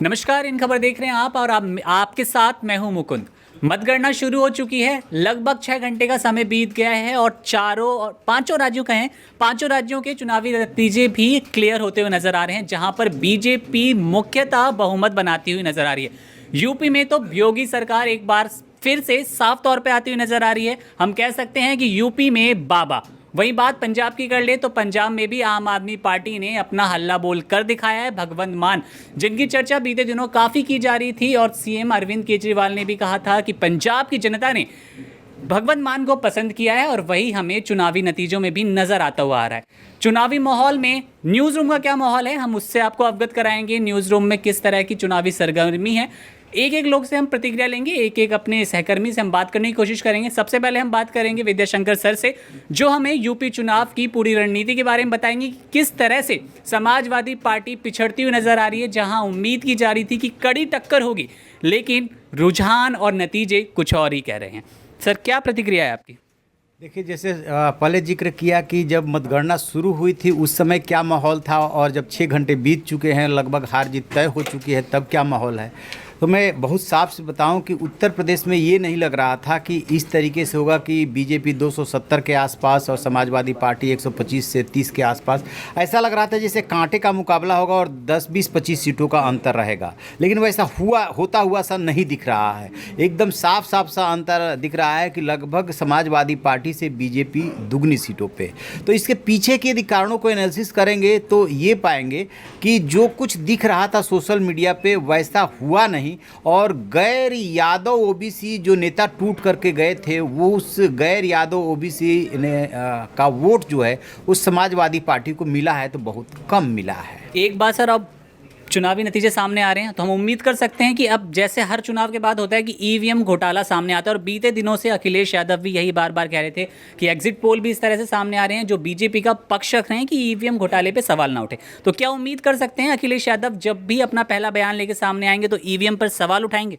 नमस्कार, इन खबर देख रहे हैं आप और आपके साथ मैं हूं मुकुंद। मतगणना शुरू हो चुकी है। लगभग 6 घंटे का समय बीत गया है और पांचों राज्यों का है। पांचों राज्यों के चुनावी नतीजे भी क्लियर होते हुए नजर आ रहे हैं, जहां पर बीजेपी मुख्यतः बहुमत बनाती हुई नजर आ रही है। यूपी में तो योगी सरकार एक बार फिर से साफ तौर पे आती हुई नजर आ रही है। हम कह सकते हैं कि यूपी में बाबा। वहीं बात पंजाब की कर ले तो पंजाब में भी आम आदमी पार्टी ने अपना हल्ला बोल कर दिखाया है। भगवंत मान, जिनकी चर्चा बीते दिनों काफ़ी की जा रही थी और सीएम अरविंद केजरीवाल ने भी कहा था कि पंजाब की जनता ने भगवंत मान को पसंद किया है और वही हमें चुनावी नतीजों में भी नजर आता हुआ आ रहा है। चुनावी माहौल में न्यूज़ रूम का क्या माहौल है, हम उससे आपको अवगत कराएंगे। न्यूज़ रूम में किस तरह की चुनावी सरगर्मी है, एक एक लोग से हम प्रतिक्रिया लेंगे, एक एक अपने सहकर्मी से हम बात करने की कोशिश करेंगे। सबसे पहले हम बात करेंगे विद्याशंकर सर से, जो हमें यूपी चुनाव की पूरी रणनीति के बारे में बताएंगे कि किस तरह से समाजवादी पार्टी पिछड़ती हुई नजर आ रही है। जहां उम्मीद की जा रही थी कि कड़ी टक्कर होगी, लेकिन रुझान और नतीजे कुछ और ही कह रहे हैं। सर, क्या प्रतिक्रिया है आपकी? देखिए, जैसे पहले जिक्र किया कि जब मतगणना शुरू हुई थी उस समय क्या माहौल था, और जब 6 घंटे बीत चुके हैं, लगभग हार जीत तय हो चुकी है, तब क्या माहौल है। तो मैं बहुत साफ से बताऊं कि उत्तर प्रदेश में ये नहीं लग रहा था कि इस तरीके से होगा कि बीजेपी 270 के आसपास और समाजवादी पार्टी 125 से 30 के आसपास। ऐसा लग रहा था जैसे कांटे का मुकाबला होगा और 10, 20, 25 सीटों का अंतर रहेगा, लेकिन वैसा होता हुआ सा नहीं दिख रहा है। एकदम साफ साफ सा अंतर दिख रहा है कि लगभग समाजवादी पार्टी से बीजेपी दुगनी सीटों पे। तो इसके पीछे के यदि कारणों को एनालिसिस करेंगे तो ये पाएंगे कि जो कुछ दिख रहा था सोशल मीडिया पे वैसा हुआ नहीं, और गैर यादव ओबीसी जो नेता टूट करके गए थे, वो उस गैर यादव ओबीसी का वोट जो है उस समाजवादी पार्टी को मिला है तो बहुत कम मिला है। एक बात सर, अब चुनावी नतीजे सामने आ रहे हैं तो हम उम्मीद कर सकते हैं कि अब जैसे हर चुनाव के बाद होता है कि ईवीएम घोटाला सामने आता है, और बीते दिनों से अखिलेश यादव भी यही बार बार कह रहे थे कि एग्जिट पोल भी इस तरह से सामने आ रहे हैं जो बीजेपी का पक्ष रख रहे हैं कि ईवीएम घोटाले पे सवाल ना उठे। तो क्या उम्मीद कर सकते हैं अखिलेश यादव जब भी अपना पहला बयान लेके सामने आएंगे तो ईवीएम पर सवाल उठाएंगे?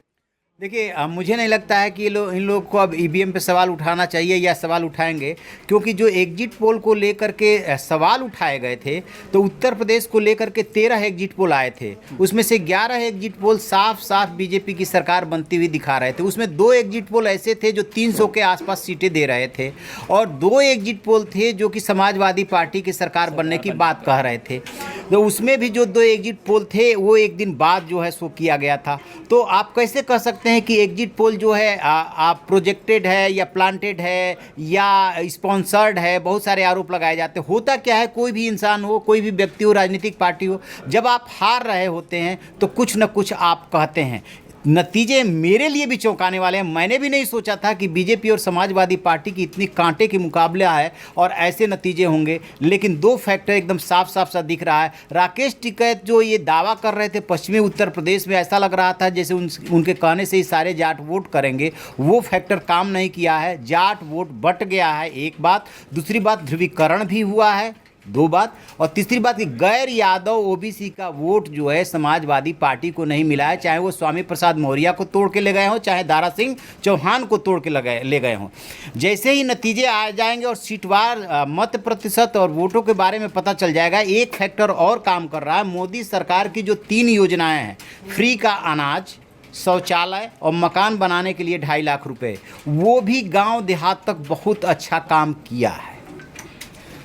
देखिए, मुझे नहीं लगता है कि इन लोग को अब ईवीएम पे सवाल उठाना चाहिए या सवाल उठाएंगे, क्योंकि जो एग्जिट पोल को लेकर के सवाल उठाए गए थे तो उत्तर प्रदेश को लेकर के 13 एग्जिट पोल आए थे। उसमें से 11 एग्जिट पोल साफ साफ बीजेपी की सरकार बनती हुई दिखा रहे थे। उसमें 2 एग्जिट पोल ऐसे थे जो 300 के आसपास सीटें दे रहे थे, और 2 एग्जिट पोल थे जो कि समाजवादी पार्टी की सरकार बनने की बात कह रहे थे। तो उसमें भी जो 2 एग्जिट पोल थे वो एक दिन बाद जो है सो किया गया था। तो आप कैसे कह सकते हैं कि एग्जिट पोल जो है आप प्रोजेक्टेड है या प्लांटेड है या स्पॉन्सर्ड है? बहुत सारे आरोप लगाए जाते हैं। होता क्या है, कोई भी इंसान हो, कोई भी व्यक्ति हो, राजनीतिक पार्टी हो, जब आप हार रहे होते हैं तो कुछ न कुछ आप कहते हैं। नतीजे मेरे लिए भी चौंकाने वाले हैं। मैंने भी नहीं सोचा था कि बीजेपी और समाजवादी पार्टी की इतनी कांटे की मुकाबला है और ऐसे नतीजे होंगे, लेकिन 2 फैक्टर एकदम साफ साफ सा दिख रहा है। राकेश टिकैत जो ये दावा कर रहे थे पश्चिमी उत्तर प्रदेश में, ऐसा लग रहा था जैसे उनके कहने से ही सारे जाट वोट करेंगे, वो फैक्टर काम नहीं किया है। जाट वोट बट गया है, एक बात। दूसरी बात, ध्रुवीकरण भी हुआ है, 2 बात। और तीसरी बात कि गैर यादव ओबीसी का वोट जो है समाजवादी पार्टी को नहीं मिला है, चाहे वो स्वामी प्रसाद मौर्य को तोड़ के ले गए हों, चाहे दारा सिंह चौहान को तोड़ के ले गए हों। जैसे ही नतीजे आ जाएंगे और सीटवार मत प्रतिशत और वोटों के बारे में पता चल जाएगा। एक फैक्टर और काम कर रहा है, मोदी सरकार की जो 3 योजनाएं हैं, फ्री का अनाज, शौचालय और मकान बनाने के लिए 2.5 लाख रुपए, वो भी गांव देहात तक बहुत अच्छा काम किया है।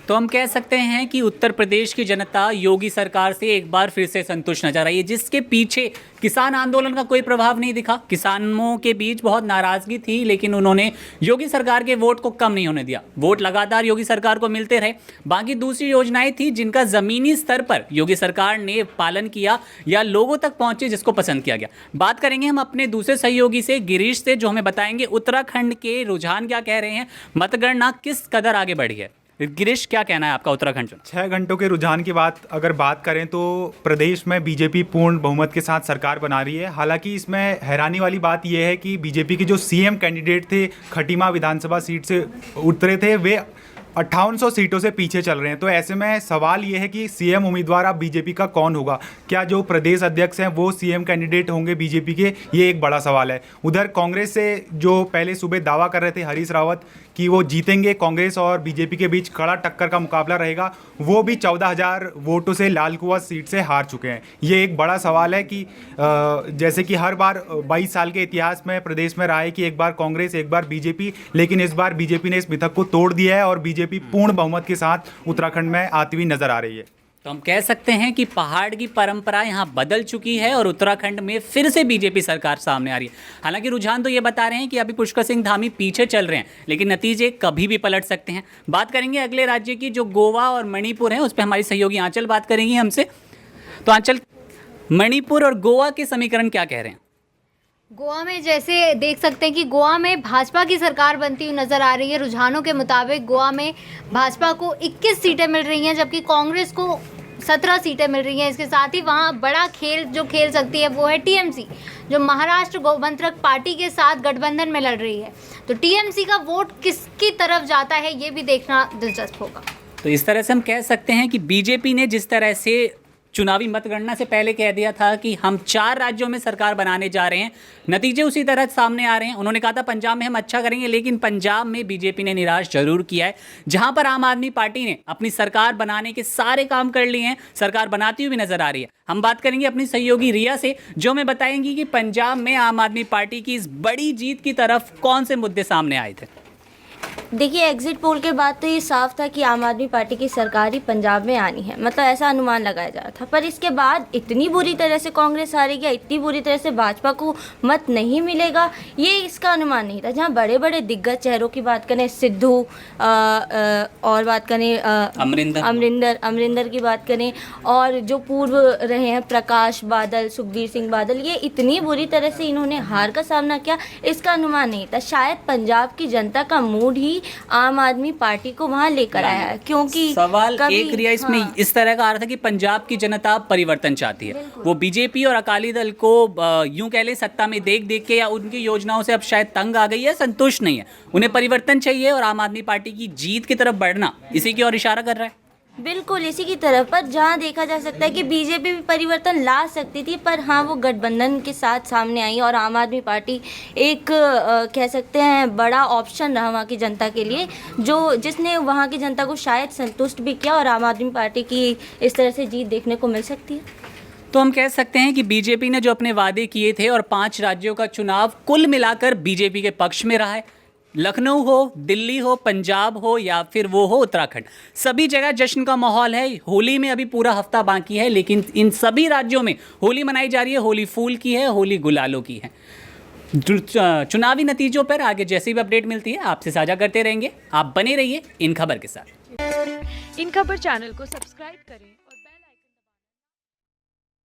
तो हम कह सकते हैं कि उत्तर प्रदेश की जनता योगी सरकार से एक बार फिर से संतुष्ट नजर आई है, जिसके पीछे किसान आंदोलन का कोई प्रभाव नहीं दिखा। किसानों के बीच बहुत नाराजगी थी, लेकिन उन्होंने योगी सरकार के वोट को कम नहीं होने दिया। वोट लगातार योगी सरकार को मिलते रहे। बाकी दूसरी योजनाएं थी जिनका जमीनी स्तर पर योगी सरकार ने पालन किया या लोगों तक पहुंचे, जिसको पसंद किया गया। बात करेंगे हम अपने दूसरे सहयोगी से, गिरीश से, जो हमें बताएंगे उत्तराखंड के रुझान क्या कह रहे हैं, मतगणना किस कदर आगे बढ़ी है। गिरीश, क्या कहना है आपका उत्तराखंड चुनाव? 6 घंटों के रुझान की अगर बात करें तो प्रदेश में बीजेपी पूर्ण बहुमत के साथ सरकार बना रही है। हालांकि इसमें हैरानी वाली बात यह है कि बीजेपी के जो सीएम कैंडिडेट थे, खटीमा विधानसभा सीट से उतरे थे, वे 5800 सीटों से पीछे चल रहे हैं। तो ऐसे में सवाल ये है कि सीएम उम्मीदवार अब बीजेपी का कौन होगा? क्या जो प्रदेश अध्यक्ष हैं वो सीएम कैंडिडेट होंगे बीजेपी के? ये एक बड़ा सवाल है। उधर कांग्रेस से जो पहले सुबह दावा कर रहे थे हरीश रावत कि वो जीतेंगे, कांग्रेस और बीजेपी के बीच कड़ा टक्कर का मुकाबला रहेगा, वो भी 14,000 वोटों से लाल कुआं सीट से हार चुके हैं। ये एक बड़ा सवाल है कि जैसे कि हर बार 22 साल के इतिहास में प्रदेश में रहा है कि एक बार कांग्रेस एक बार बीजेपी, लेकिन इस बार बीजेपी ने इस मिथक को तोड़ दिया है और बीजेपी पूर्ण बहुमत के साथ उत्तराखंड में आती हुई नजर आ रही है। तो हम कह सकते हैं कि पहाड़ की परंपरा यहाँ बदल चुकी है और उत्तराखंड में फिर से बीजेपी सरकार सामने आ रही है। हालांकि रुझान तो ये बता रहे हैं कि अभी पुष्कर सिंह धामी पीछे चल रहे हैं, लेकिन नतीजे कभी भी पलट सकते हैं। बात करेंगे अगले राज्य की, जो गोवा और मणिपुर है, उस पर हमारी सहयोगी आंचल बात करेंगी हमसे। तो आंचल, मणिपुर और गोवा के समीकरण क्या कह रहे हैं? गोवा में जैसे देख सकते हैं कि गोवा में भाजपा की सरकार बनती हुई नजर आ रही है। रुझानों के मुताबिक गोवा में भाजपा को 21 सीटें मिल रही हैं, जबकि कांग्रेस को 17 सीटें मिल रही हैं। इसके साथ ही वहाँ बड़ा खेल जो खेल सकती है वो है टीएमसी, जो महाराष्ट्र गौमंत्रक पार्टी के साथ गठबंधन में लड़ रही है। तो टीएमसी का वोट किसकी तरफ जाता है ये भी देखना दिलचस्प होगा। तो इस तरह से हम कह सकते हैं कि बीजेपी ने जिस तरह से चुनावी मतगणना से पहले कह दिया था कि हम 4 राज्यों में सरकार बनाने जा रहे हैं, नतीजे उसी तरह सामने आ रहे हैं। उन्होंने कहा था पंजाब में हम अच्छा करेंगे, लेकिन पंजाब में बीजेपी ने निराश जरूर किया है। जहां पर आम आदमी पार्टी ने अपनी सरकार बनाने के सारे काम कर लिए हैं, सरकार बनाती हुई नजर आ रही है। हम बात करेंगे अपनी सहयोगी रिया से, जो हमें बताएंगी कि पंजाब में आम आदमी पार्टी की इस बड़ी जीत की तरफ कौन से मुद्दे सामने आए थे। देखिए, एग्जिट पोल के बाद तो ये साफ था कि आम आदमी पार्टी की सरकार ही पंजाब में आनी है, मतलब ऐसा अनुमान लगाया जा रहा था। पर इसके बाद इतनी बुरी तरह से कांग्रेस हारेगी या इतनी बुरी तरह से भाजपा को मत नहीं मिलेगा, ये इसका अनुमान नहीं था। जहाँ बड़े बड़े दिग्गज चेहरों की बात करें, सिद्धू और बात करें अमरिंदर की बात करें, और जो पूर्व रहे हैं प्रकाश बादल, सुखबीर सिंह बादल, ये इतनी बुरी तरह से इन्होंने हार का सामना किया, इसका अनुमान नहीं था। शायद पंजाब की जनता का मूड ही आम आदमी पार्टी को वहां लेकर आया है, क्योंकि सवाल एक रिया इसमें इस तरह का आ रहा था कि पंजाब की जनता परिवर्तन चाहती है। वो बीजेपी और अकाली दल को यूं कह ले सत्ता में देख देख के या उनकी योजनाओं से अब शायद तंग आ गई है, संतुष्ट नहीं है, उन्हें परिवर्तन चाहिए और आम आदमी पार्टी की जीत की तरफ बढ़ना इसी की ओर इशारा कर रहा है। बिल्कुल इसी की तरफ। पर जहाँ देखा जा सकता है कि बीजेपी भी परिवर्तन ला सकती थी, पर हाँ वो गठबंधन के साथ सामने आई और आम आदमी पार्टी एक कह सकते हैं बड़ा ऑप्शन रहा वहाँ की जनता के लिए, जो जिसने वहाँ की जनता को शायद संतुष्ट भी किया और आम आदमी पार्टी की इस तरह से जीत देखने को मिल सकती है। तो हम कह सकते हैं कि बीजेपी ने जो अपने वादे किए थे और 5 राज्यों का चुनाव कुल मिलाकर बीजेपी के पक्ष में रहा है। लखनऊ हो, दिल्ली हो, पंजाब हो या फिर वो हो उत्तराखंड, सभी जगह जश्न का माहौल है। होली में अभी पूरा हफ्ता बाकी है, लेकिन इन सभी राज्यों में होली मनाई जा रही है। होली फूल की है, होली गुलालों की है। चुनावी नतीजों पर आगे जैसी भी अपडेट मिलती है आपसे साझा करते रहेंगे। आप बने रहिए इन खबर के साथ। इन खबर चैनल को सब्सक्राइब करें।